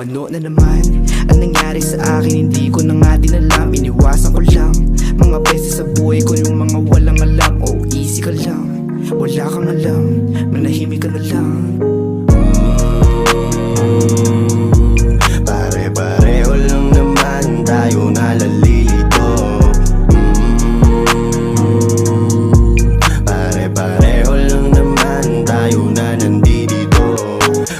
ano na naman ang nangyari sa akin, hindi ko na nga din alam. Iniwasan ko lang mga beses sa buhay ko, yung mga walang alam. Oh, easy ka lang, wala kang alam, manahimik ka na lang. Pare-pareho lang naman tayo nalalito. Pare-pareho lang naman tayo na nandito.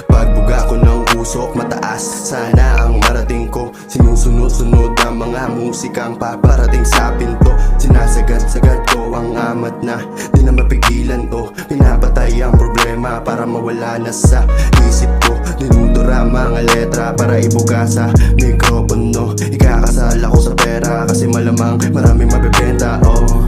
Pagbuga ko ng usok, mataas sana ang marating ko. Sinusunod-sunod ang mga musikang paparating sa pinto. Sinasagad-sagad ko ang amat na di na mapigilan to. Pinapatay ang problema para mawala na sa isip ko. Dinudura mga letra para ibuga sa mikropono. Ikakasal ako sa pera kasi malamang maraming mabibenta, oh.